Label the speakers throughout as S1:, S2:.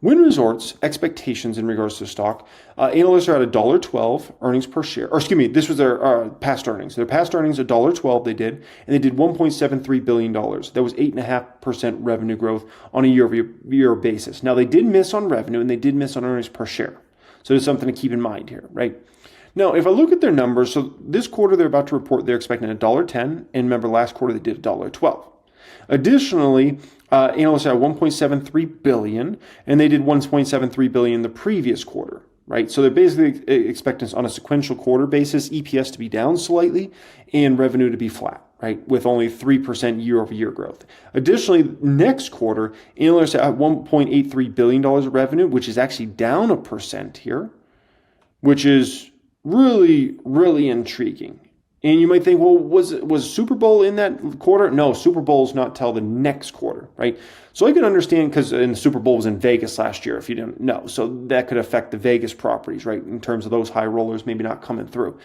S1: Wynn Resorts expectations in regards to stock, analysts are at $1.12 earnings per share. Or excuse me, this was their past earnings. Their past earnings, $1.12 they did, and they did $1.73 billion. That was 8.5% revenue growth on a year-over-year basis. Now, they did miss on revenue, and they did miss on earnings per share. So there's something to keep in mind here, right? Now, if I look at their numbers, so this quarter they're about to report, they're expecting $1.10, and remember last quarter they did $1.12. Additionally, analysts are at $1.73 billion, and they did $1.73 billion the previous quarter, right? So they're basically expecting on a sequential quarter basis, EPS to be down slightly and revenue to be flat, right? With only 3% year-over-year growth. Additionally, next quarter, analysts are at $1.83 billion of revenue, which is actually down 1% here, which is really, really intriguing. And you might think, well, was Super Bowl in that quarter? No, Super Bowl is not till the next quarter, right? So I can understand, because the Super Bowl was in Vegas last year, if you didn't know. So that could affect the Vegas properties, right? In terms of those high rollers maybe not coming through.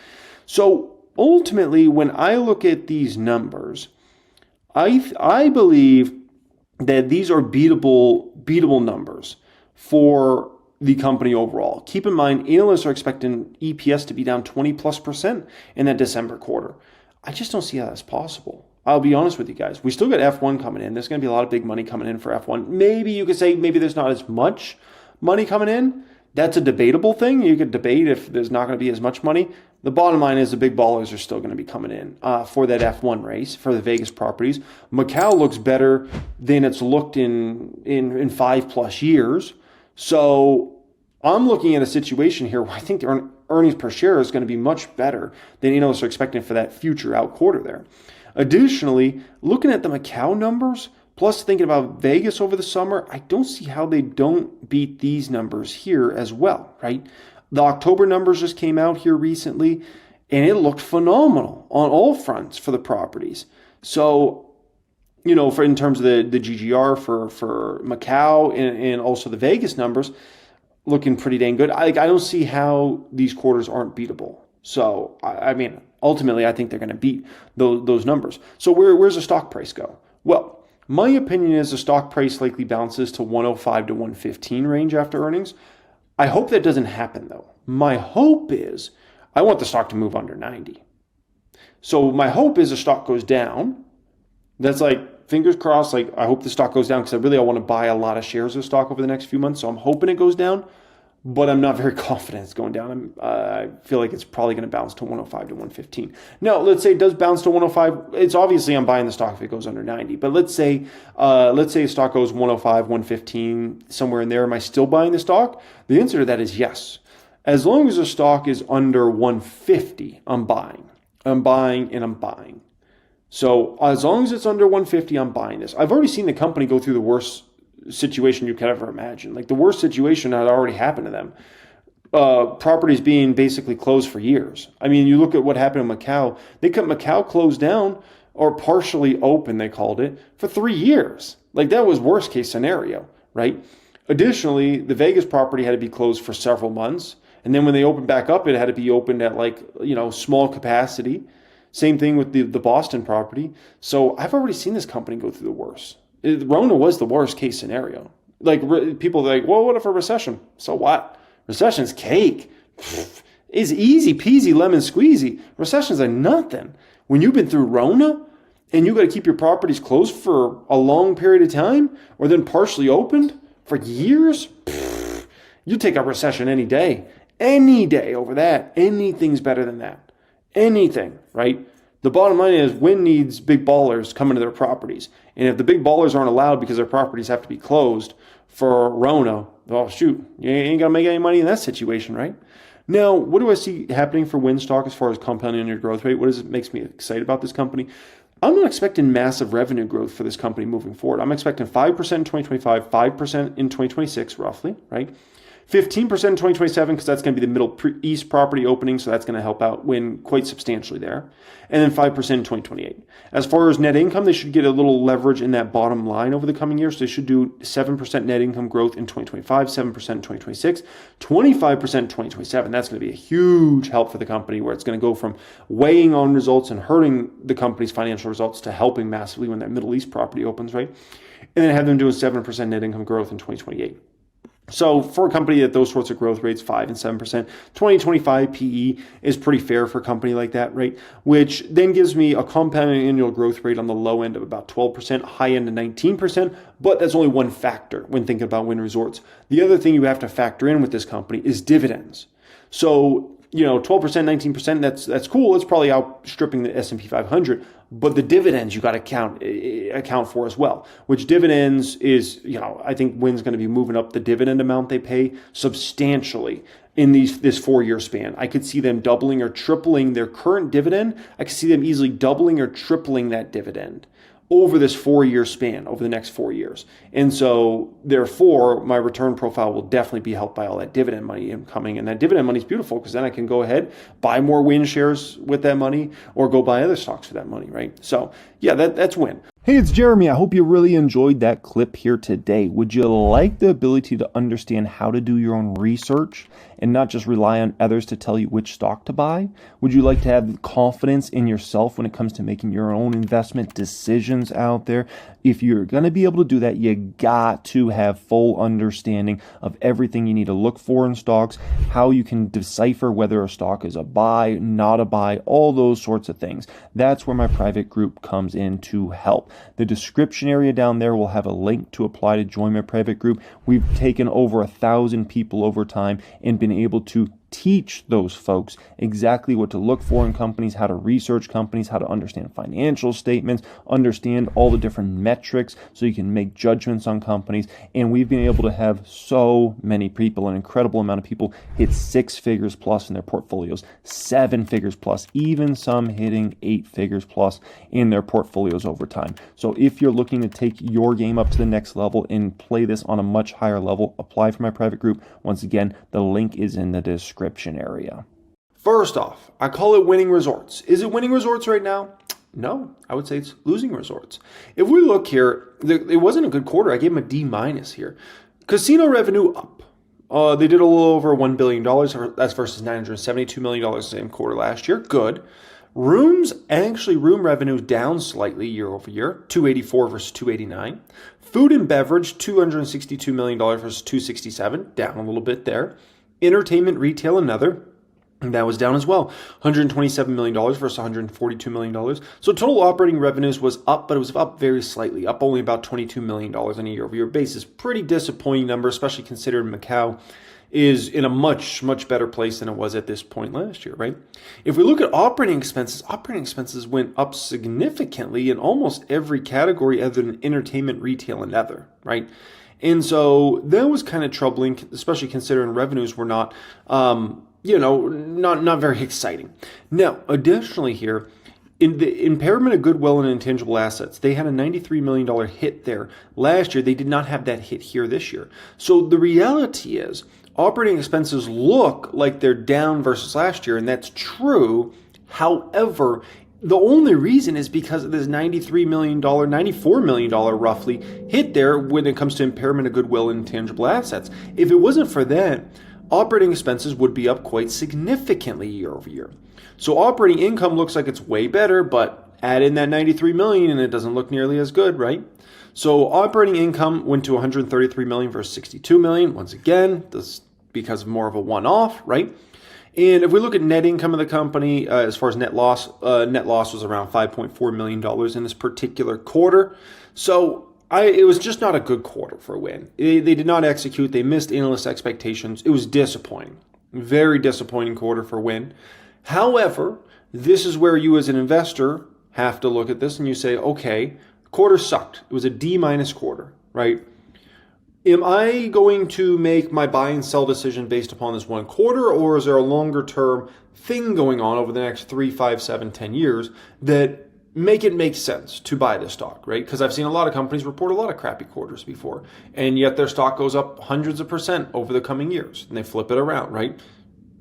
S1: So ultimately, when I look at these numbers, I believe that these are beatable numbers for the company overall. Keep in mind, analysts are expecting EPS to be down 20+% in that December quarter. I just don't see how that's possible. I'll be honest with you guys. We still got F1 coming in. There's going to be a lot of big money coming in for F1. Maybe you could say maybe there's not as much money coming in. That's a debatable thing. You could debate if there's not going to be as much money. The bottom line is the big ballers are still going to be coming in for that F1 race, for the Vegas properties. Macau looks better than it's looked in 5+ years. So I'm looking at a situation here where I think the earnings per share is going to be much better than analysts are expecting for that future out quarter there. Additionally, looking at the Macau numbers, plus thinking about Vegas over the summer, I don't see how they don't beat these numbers here as well, right? The October numbers just came out here recently, and it looked phenomenal on all fronts for the properties. So, you know, in terms of the GGR for Macau and also the Vegas numbers, looking pretty dang good. I don't see how these quarters aren't beatable. So, I mean, ultimately, I think they're going to beat those numbers. So where's the stock price go? Well, my opinion is the stock price likely bounces to 105 to 115 range after earnings. I hope that doesn't happen, though. My hope is I want the stock to move under 90. So my hope is the stock goes down. That's like, fingers crossed, like I hope the stock goes down because I want to buy a lot of shares of stock over the next few months. So I'm hoping it goes down, but I'm not very confident it's going down. I feel like it's probably going to bounce to 105 to 115. Now, let's say it does bounce to 105. It's obviously I'm buying the stock if it goes under 90. But let's say the stock goes 105, 115, somewhere in there. Am I still buying the stock? The answer to that is yes. As long as the stock is under 150, I'm buying. I'm buying and I'm buying. So as long as it's under 150, I'm buying this. I've already seen the company go through the worst situation you could ever imagine. Like the worst situation had already happened to them. Properties being basically closed for years. I mean, you look at what happened in Macau. They kept Macau closed down or partially open, they called it, for 3 years. Like that was worst case scenario, right? Additionally, the Vegas property had to be closed for several months. And then when they opened back up, it had to be opened at small capacity. Same thing with the Boston property. So I've already seen this company go through the worst. Rona was the worst case scenario. Like people are like, well, what if a recession? So what? Recession's cake. It's easy peasy lemon squeezy. Recessions are nothing. When you've been through Rona and you got to keep your properties closed for a long period of time or then partially opened for years, you take a recession any day over that. Anything's better than that. Anything, right? The bottom line is Wynn needs big ballers coming to their properties. And if the big ballers aren't allowed because their properties have to be closed for Rona, oh shoot, you ain't gonna make any money in that situation, right? Now, what do I see happening for Wynn stock as far as compounding annual growth rate? Makes me excited about this company? I'm not expecting massive revenue growth for this company moving forward. I'm expecting 5% in 2025, 5% in 2026 roughly, right? 15% in 2027 because that's going to be the Middle East property opening, so that's going to help out Wynn quite substantially there. And then 5% in 2028. As far as net income, they should get a little leverage in that bottom line over the coming years. So they should do 7% net income growth in 2025, 7% in 2026, 25% in 2027. That's going to be a huge help for the company where it's going to go from weighing on results and hurting the company's financial results to helping massively when that Middle East property opens, right? And then have them doing 7% net income growth in 2028. So for a company at those sorts of growth rates, 5 and 7%, 2025 PE is pretty fair for a company like that, right? Which then gives me a compounding annual growth rate on the low end of about 12%, high end of 19%, but that's only one factor when thinking about Wynn Resorts. The other thing you have to factor in with this company is dividends. So, 12%, 19%, that's cool. It's probably outstripping the S&P 500, but the dividends you got to account for as well, which dividends is, I think Wynn's going to be moving up the dividend amount they pay substantially in this 4-year span. I could see them doubling or tripling their current dividend. I could see them easily doubling or tripling that dividend over this 4-year span, over the next 4 years. And so, therefore, my return profile will definitely be helped by all that dividend money incoming. And that dividend money is beautiful because then I can go ahead, buy more Wynn shares with that money or go buy other stocks for that money, right? So, yeah, that's Wynn.
S2: Hey, it's Jeremy. I hope you really enjoyed that clip here today. Would you like the ability to understand how to do your own research and not just rely on others to tell you which stock to buy? Would you like to have confidence in yourself when it comes to making your own investment decisions out there? If you're going to be able to do that, you got to have full understanding of everything you need to look for in stocks, how you can decipher whether a stock is a buy, not a buy, all those sorts of things. That's where my private group comes in to help. The description area down there will have a link to apply to join my private group. We've taken over 1,000 people over time and been able to teach those folks exactly what to look for in companies, how to research companies, how to understand financial statements, understand all the different metrics so you can make judgments on companies. And we've been able to have so many people, an incredible amount of people, hit 6 figures plus in their portfolios, 7 figures plus, even some hitting 8 figures plus in their portfolios over time. So if you're looking to take your game up to the next level and play this on a much higher level, apply for my private group. Once again, the link is in the description area.
S1: First off, I call it winning resorts. Is it winning resorts right now? No, I would say it's losing resorts. If we look here, it wasn't a good quarter. I gave them a D- here. Casino revenue up. They did a little over $1 billion. That's versus $972 million same quarter last year. Good. Room revenue down slightly year over year, 284 versus 289. Food and beverage, $262 million versus 267, down a little bit there. Entertainment, retail, another. That was down as well, $127 million versus $142 million. So total operating revenues was up, but it was up very slightly, up only about $22 million on a year-over-year basis. Pretty disappointing number, especially considering Macau is in a much, much better place than it was at this point last year, right? If we look at operating expenses went up significantly in almost every category other than entertainment, retail, and other, right? And so that was kind of troubling, especially considering revenues were not, not very exciting. Now, additionally here, in the impairment of goodwill and intangible assets, they had a $93 million hit there last year. They did not have that hit here this year. So the reality is operating expenses look like they're down versus last year, and that's true. However, the only reason is because of this $94 million roughly hit there when it comes to impairment of goodwill and intangible assets. If it wasn't for that, operating expenses would be up quite significantly year over year. So operating income looks like it's way better, but add in that $93 million and it doesn't look nearly as good, right? So operating income went to $133 million versus $62 million. Once again, this because of more of a one-off, right? And if we look at net income of the company, as far as net loss was around $5.4 million in this particular quarter. So it was just not a good quarter for Wynn. They did not execute. They missed analyst expectations. It was disappointing. Very disappointing quarter for Wynn. However, this is where you as an investor have to look at this and you say, okay, quarter sucked. It was a D- quarter, right? Am I going to make my buy and sell decision based upon this one quarter, or is there a longer term thing going on over the next 3, 5, 7, 10 years that make it make sense to buy this stock, right? Because I've seen a lot of companies report a lot of crappy quarters before, and yet their stock goes up hundreds of percent over the coming years, and they flip it around, right?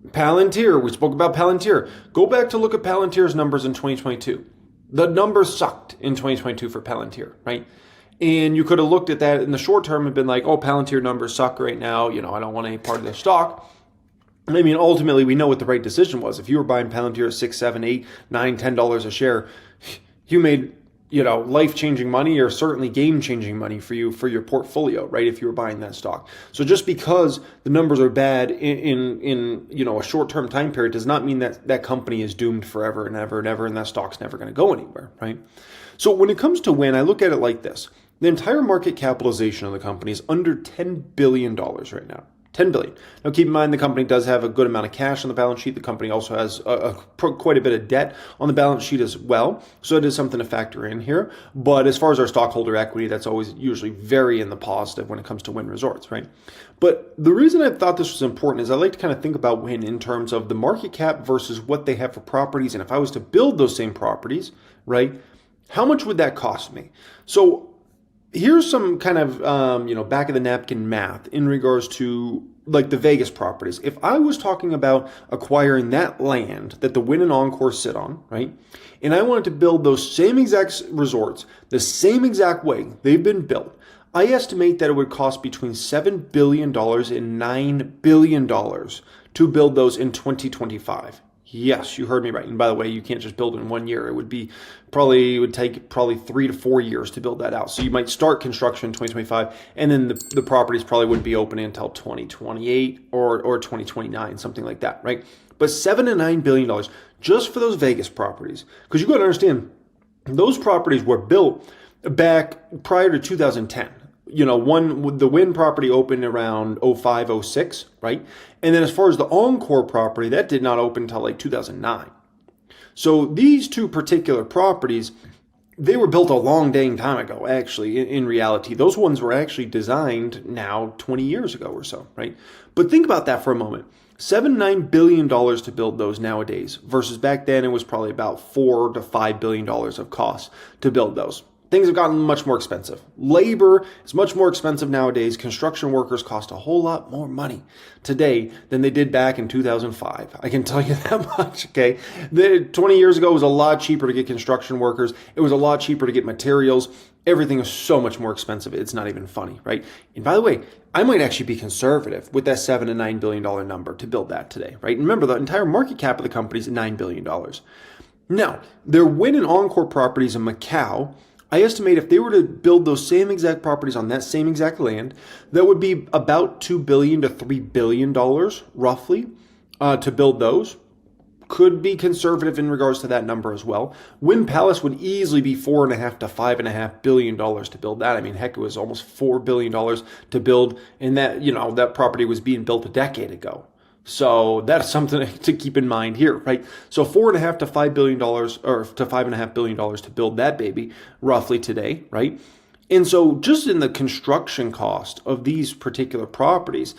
S1: Palantir, we spoke about Palantir. Go back to look at Palantir's numbers in 2022. The numbers sucked in 2022 for Palantir, right? And you could have looked at that in the short term and been like, oh, Palantir numbers suck right now. I don't want any part of their stock. I mean, ultimately, we know what the right decision was. If you were buying Palantir at $6, $7, $8, $9, $10 a share, you made life-changing money or certainly game-changing money for you for your portfolio, right? If you were buying that stock. So just because the numbers are bad in a short-term time period does not mean that that company is doomed forever and ever and ever, and that stock's never going to go anywhere, right? So when it comes to Wynn, I look at it like this. The entire market capitalization of the company is under $10 billion right now. $10 billion. Now, keep in mind, the company does have a good amount of cash on the balance sheet. The company also has quite a bit of debt on the balance sheet as well. So it is something to factor in here. But as far as our stockholder equity, that's always usually very in the positive when it comes to Wynn Resorts, right? But the reason I thought this was important is I like to kind of think about Wynn in terms of the market cap versus what they have for properties. And if I was to build those same properties, right, how much would that cost me? So here's some kind of, back of the napkin math in regards to like the Vegas properties. If I was talking about acquiring that land that the Wynn and Encore sit on, right, and I wanted to build those same exact resorts the same exact way they've been built, I estimate that it would cost between $7 billion and $9 billion to build those in 2025. Yes, you heard me right. And by the way, you can't just build it in 1 year. It would take 3 to 4 years to build that out. So you might start construction in 2025, and then the properties probably wouldn't be open until 2028 or 2029, something like that, right? But $7 to $9 billion just for those Vegas properties. Because you got to understand, those properties were built back prior to 2010. The Wynn property opened around 05, 06, right? And then as far as the Encore property, that did not open until like 2009. So these two particular properties, they were built a long dang time ago, actually, in reality. Those ones were actually designed now 20 years ago or so, right? But think about that for a moment. $7-9 billion to build those nowadays versus back then it was probably about $4 to $5 billion of cost to build those. Things have gotten much more expensive. Labor is much more expensive nowadays. Construction workers cost a whole lot more money today than they did back in 2005. I can tell you that much, okay? 20 years ago, it was a lot cheaper to get construction workers. It was a lot cheaper to get materials. Everything is so much more expensive. It's not even funny, right? And by the way, I might actually be conservative with that $7 to $9 billion number to build that today, right? And remember, the entire market cap of the company is $9 billion. Now, their Wynn and Encore properties in Macau, I estimate if they were to build those same exact properties on that same exact land, that would be about $2 billion to $3 billion roughly to build those. Could be conservative in regards to that number as well. Wynn Palace would easily be $4.5 to $5.5 billion to build that. I mean, heck, it was almost $4 billion to build, and that property was being built a decade ago. So that's something to keep in mind here, right? So $4.5 to $5 billion or to $5.5 billion to build that baby roughly today, right? And so just in the construction cost of these particular properties,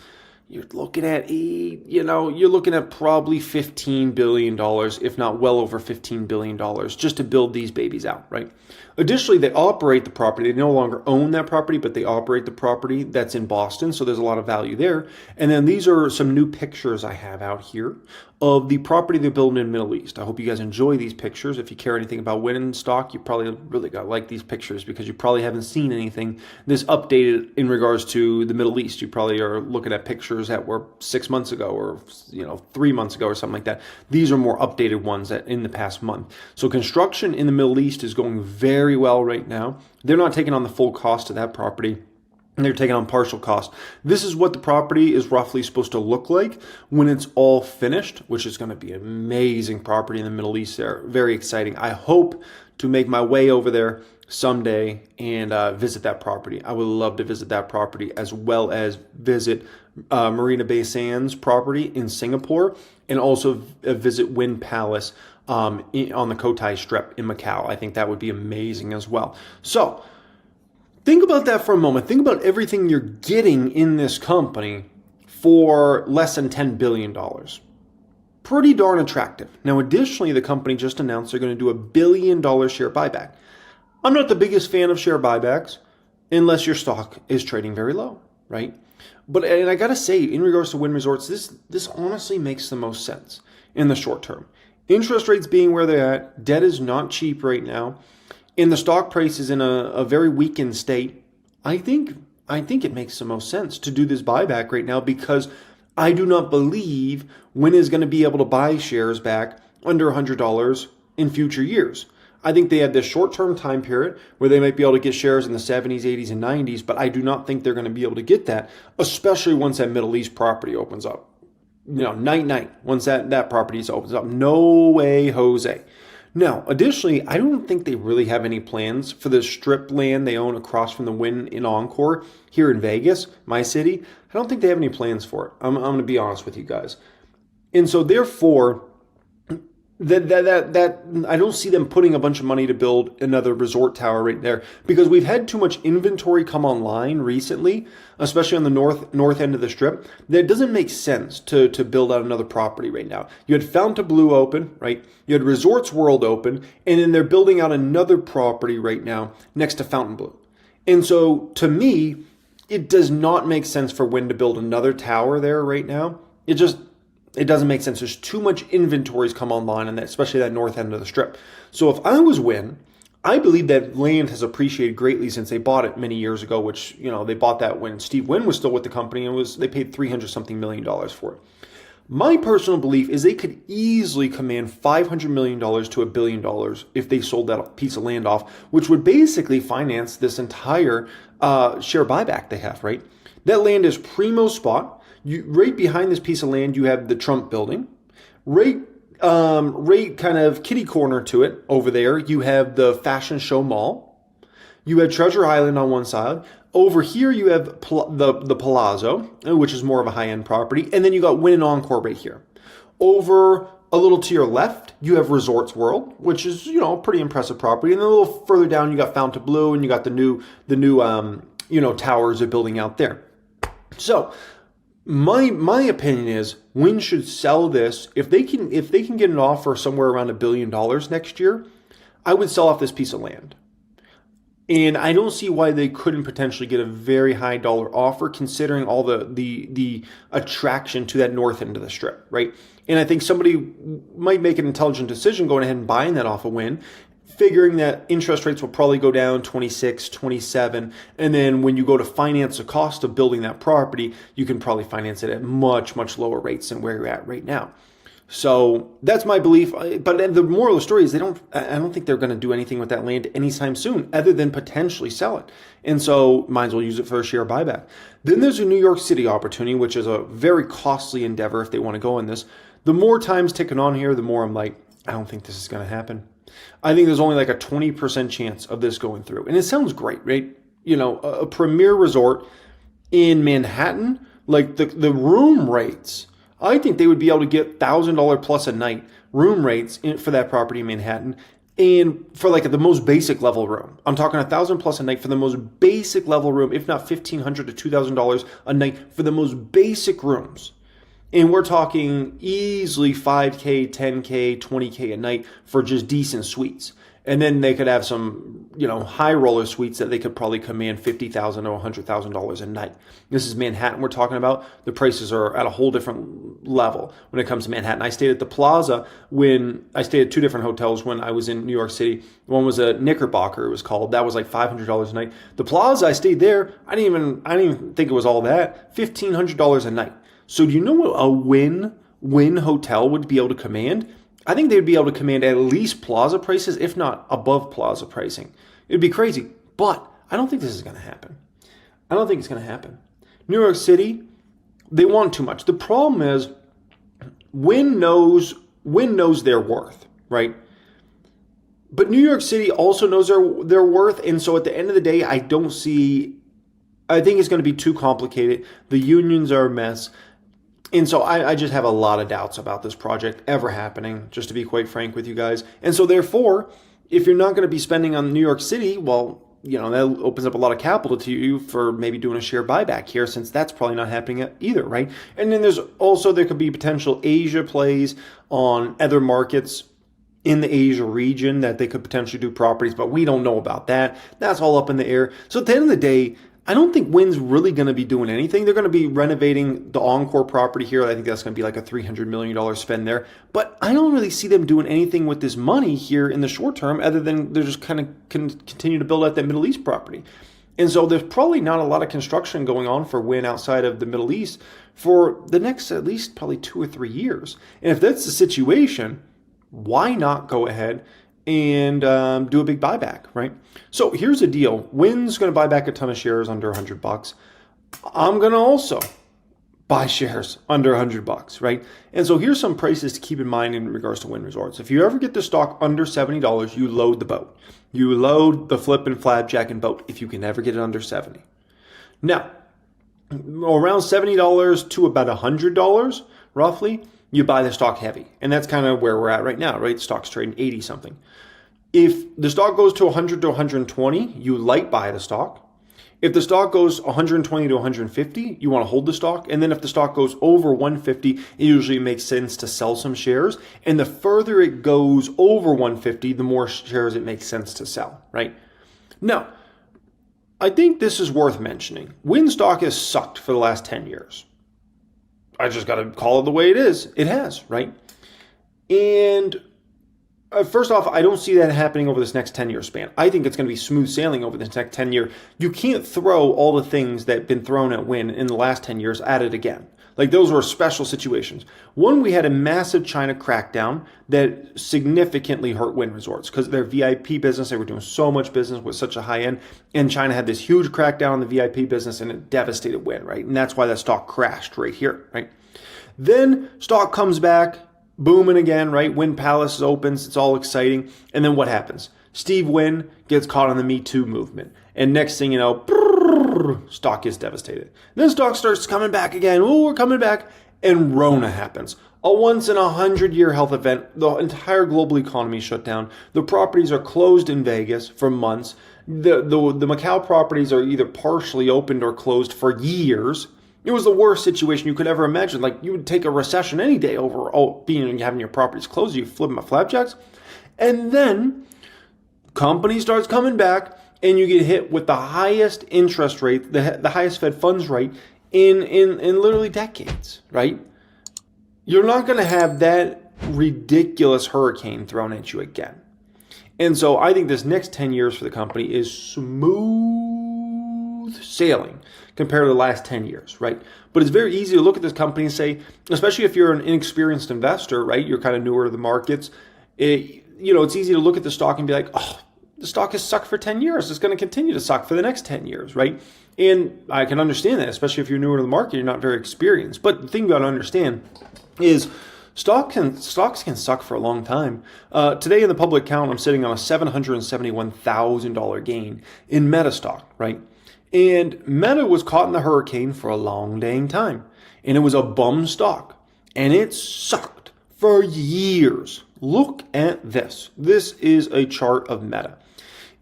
S1: you're looking at probably $15 billion, if not well over $15 billion just to build these babies out, right? Additionally, they operate the property. They no longer own that property, but they operate the property that's in Boston. So there's a lot of value there. And then these are some new pictures I have out here of the property they're building in the Middle East. I hope you guys enjoy these pictures. If you care anything about winning stock, you probably really got to like these pictures because you probably haven't seen anything this updated in regards to the Middle East. You probably are looking at pictures that were 6 months ago or 3 months ago or something like that. These are more updated ones that in the past month. So construction in the Middle East is going very well right now. They're not taking on the full cost of that property. They're taking on partial cost. This is what the property is roughly supposed to look like when it's all finished, which is going to be an amazing property in the Middle East there. Very exciting. I hope to make my way over there someday and visit that property. I would love to visit that property as well as visit Marina Bay Sands property in Singapore and also visit Wynn Palace on the Cotai Strip in Macau. I think that would be amazing as well. So think about that for a moment. Think about everything you're getting in this company for less than $10 billion. Pretty darn attractive. Now, additionally, the company just announced they're going to do $1 billion share buyback. I'm not the biggest fan of share buybacks unless your stock is trading very low, right? And I got to say, in regards to Wynn Resorts, this honestly makes the most sense in the short term. Interest rates being where they're at, debt is not cheap right now, and the stock price is in a very weakened state. I think it makes the most sense to do this buyback right now because I do not believe Wynn is going to be able to buy shares back under $100 in future years. I think they have this short-term time period where they might be able to get shares in the 70s, 80s, and 90s, but I do not think they're going to be able to get that, especially once that Middle East property opens up. Night, once that property opens up. No way, Jose. Now, additionally, I don't think they really have any plans for the strip land they own across from the Wynn in Encore here in Vegas, my city. I don't think they have any plans for it. I'm going to be honest with you guys. And so therefore, that I don't see them putting a bunch of money to build another resort tower right there, because we've had too much inventory come online recently, especially on the north end of the strip, that it doesn't make sense to build out another property right now. You had Fontainebleau open, right? You had Resorts World open, and then they're building out another property right now next to Fontainebleau. And so to me, it does not make sense for Wynn to build another tower there right now. It doesn't make sense. There's too much inventories come online, and especially that north end of the strip. So if I was Wynn, I believe that land has appreciated greatly since they bought it many years ago, which, they bought that when Steve Wynn was still with the company, and they paid $300-something million for it. My personal belief is they could easily command $500 million to $1 billion if they sold that piece of land off, which would basically finance this entire share buyback they have, right? That land is primo spot. Right behind this piece of land, you have the Trump building. Right kind of kitty corner to it over there, you have the Fashion Show Mall. You have Treasure Island on one side. Over here, you have the Palazzo, which is more of a high-end property. And then you got Wynn and Encore right here. Over a little to your left, you have Resorts World, which is, a pretty impressive property. And then a little further down, you got Fontainebleau, and you got the new towers they're building out there. So my opinion is Wynn should sell this. If they can get an offer somewhere around $1 billion next year, I would sell off this piece of land. And I don't see why they couldn't potentially get a very high dollar offer, considering all the attraction to that north end of the strip, right? And I think somebody might make an intelligent decision going ahead and buying that off of Wynn, figuring that interest rates will probably go down 26, 27. And then when you go to finance the cost of building that property, you can probably finance it at much, much lower rates than where you're at right now. So that's my belief. But the moral of the story is I don't think they're going to do anything with that land anytime soon, other than potentially sell it. And so might as well use it for a share buyback. Then there's a New York City opportunity, which is a very costly endeavor if they want to go in this. The more time's ticking on here, the more I'm like, I don't think this is going to happen. I think there's only like a 20% chance of this going through. And it sounds great, right? A premier resort in Manhattan, like the room rates, I think they would be able to get $1,000 plus a night room rates for that property in Manhattan. And for like the most basic level room, I'm talking $1,000 plus a night for the most basic level room, if not $1,500 to $2,000 a night for the most basic rooms. And we're talking easily $5K, $10K, $20K a night for just decent suites. And then they could have some, high roller suites that they could probably command $50,000 to $100,000 a night. This is Manhattan we're talking about. The prices are at a whole different level when it comes to Manhattan. I stayed at the Plaza I stayed at two different hotels when I was in New York City. One was a Knickerbocker, it was called. That was like $500 a night. The Plaza, I stayed there. I didn't even think it was all that. $1,500 a night. So do you know what a Wynn hotel would be able to command? I think they'd be able to command at least Plaza prices, if not above Plaza pricing. It'd be crazy, but I don't think this is going to happen. I don't think it's going to happen. New York City, they want too much. The problem is Wynn knows their worth, right? But New York City also knows their worth, and so at the end of the day, I think it's going to be too complicated. The unions are a mess. And so I just have a lot of doubts about this project ever happening, just to be quite frank with you guys. And so therefore, if you're not going to be spending on New York City, well, that opens up a lot of capital to you for maybe doing a share buyback here, since that's probably not happening either, right? And then there could be potential Asia plays on other markets in the Asia region that they could potentially do properties, but we don't know about that. That's all up in the air. So at the end of the day, I don't think Wynn's really going to be doing anything. They're going to be renovating the Encore property here. I think that's going to be like a $300 million spend there. But I don't really see them doing anything with this money here in the short term, other than they're just kind of continue to build out that Middle East property. And so there's probably not a lot of construction going on for Wynn outside of the Middle East for the next at least probably 2 or 3 years. And if that's the situation, why not go ahead and do a big buyback, right? So here's the deal. Wynn's going to buy back a ton of shares under $100. I'm going to also buy shares under $100, right? And so here's some prices to keep in mind in regards to Wynn Resorts. If you ever get the stock under $70, you load the boat. You load the flip and flapjack and boat if you can ever get it under 70. Now, around $70 to about $100, roughly, you buy the stock heavy. And that's kind of where we're at right now, right? The stock's trading 80 something. If the stock goes to 100 to 120, you light buy the stock. If the stock goes 120 to 150, you want to hold the stock. And then if the stock goes over 150, it usually makes sense to sell some shares. And the further it goes over 150, the more shares it makes sense to sell, right? Now, I think this is worth mentioning. Wynn stock has sucked for the last 10 years. I just got to call it the way it is. It has, right? And first off, I don't see that happening over this next 10-year span. I think it's going to be smooth sailing over this next 10 year. You can't throw all the things that have been thrown at Wynn in the last 10 years at it again. Like, those were special situations. One, we had a massive China crackdown that significantly hurt Wynn Resorts because their VIP business, they were doing so much business with such a high end, and China had this huge crackdown on the VIP business, and it devastated Wynn, right? And that's why that stock crashed right here, right? Then stock comes back, booming again, right? Wynn Palace opens, it's all exciting. And then what happens? Steve Wynn gets caught on the Me Too movement. And next thing you know, stock is devastated. And then stock starts coming back again. Oh, we're coming back. And Rona happens. A once in 100-year health event. The entire global economy shut down. The properties are closed in Vegas for months. The Macau properties are either partially opened or closed for years. It was the worst situation you could ever imagine. Like, you would take a recession any day over having your properties closed. You flip them at flapjacks. And then company starts coming back and you get hit with the highest interest rate, the highest Fed funds rate in literally decades, right? You're not going to have that ridiculous hurricane thrown at you again. And so I think this next 10 years for the company is smooth sailing compared to the last 10 years, right? But it's very easy to look at this company and say, especially if you're an inexperienced investor, right? You're kind of newer to the markets. It's easy to look at the stock and be like, oh, the stock has sucked for 10 years. It's going to continue to suck for the next 10 years, right? And I can understand that, especially if you're newer to the market, you're not very experienced. But the thing you got to understand is stocks can suck for a long time. Today in the public count, I'm sitting on a $771,000 gain in Meta stock, right? And Meta was caught in the hurricane for a long dang time. And it was a bum stock. And it sucked for years. Look at this. This is a chart of Meta.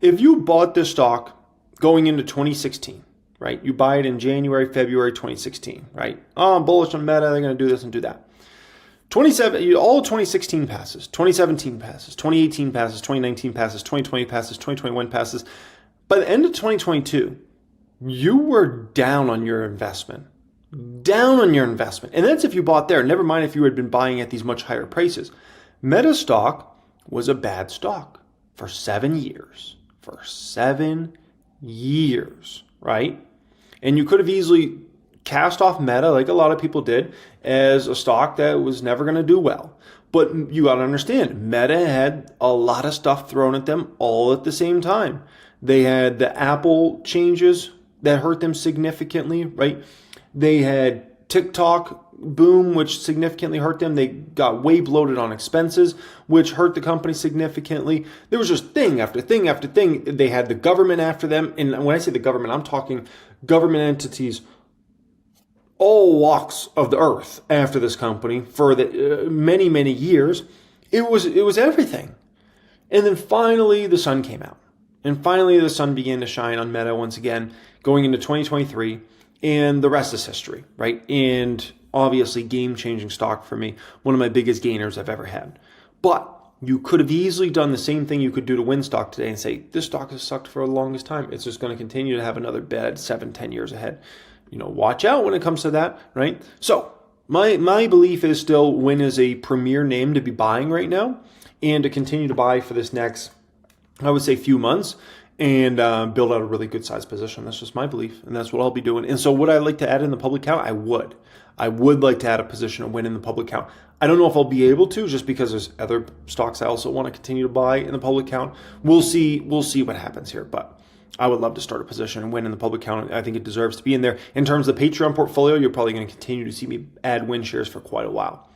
S1: If you bought this stock going into 2016, right? You buy it in January, February 2016, right? Oh, I'm bullish on Meta. They're going to do this and do that. All 2016 passes, 2017 passes, 2018 passes, 2019 passes, 2020 passes, 2021 passes. By the end of 2022, you were down on your investment. Down on your investment. And that's if you bought there. Never mind if you had been buying at these much higher prices. Meta stock was a bad stock for 7 years. For 7 years, right? And you could have easily cast off Meta, like a lot of people did, as a stock that was never going to do well. But you got to understand, Meta had a lot of stuff thrown at them all at the same time. They had the Apple changes that hurt them significantly, right? They had TikTok boom, which significantly hurt them. They got way bloated on expenses, which hurt the company significantly. There was just thing after thing after thing. They had the government after them. And when I say the government, I'm talking government entities, all walks of the earth after this company for the many, many years. It was everything. And then finally the sun came out. And finally the sun began to shine on Meta once again going into 2023. And the rest is history, right? And obviously game-changing stock for me. One of my biggest gainers I've ever had. But you could have easily done the same thing you could do to Wynn stock today and say, this stock has sucked for the longest time. It's just going to continue to have another bad 7-10 years ahead. Watch out when it comes to that, right? So my belief is still Wynn is a premier name to be buying right now and to continue to buy for this next, I would say, few months and build out a really good size position. That's just my belief, and that's what I'll be doing. And so would I like to add in the public count? I would. I would like to add a position and win in the public count. I don't know if I'll be able to, just because there's other stocks I also want to continue to buy in the public count. We'll see what happens here, but I would love to start a position and win in the public count. I think it deserves to be in there. In terms of the Patreon portfolio, you're probably going to continue to see me add win shares for quite a while.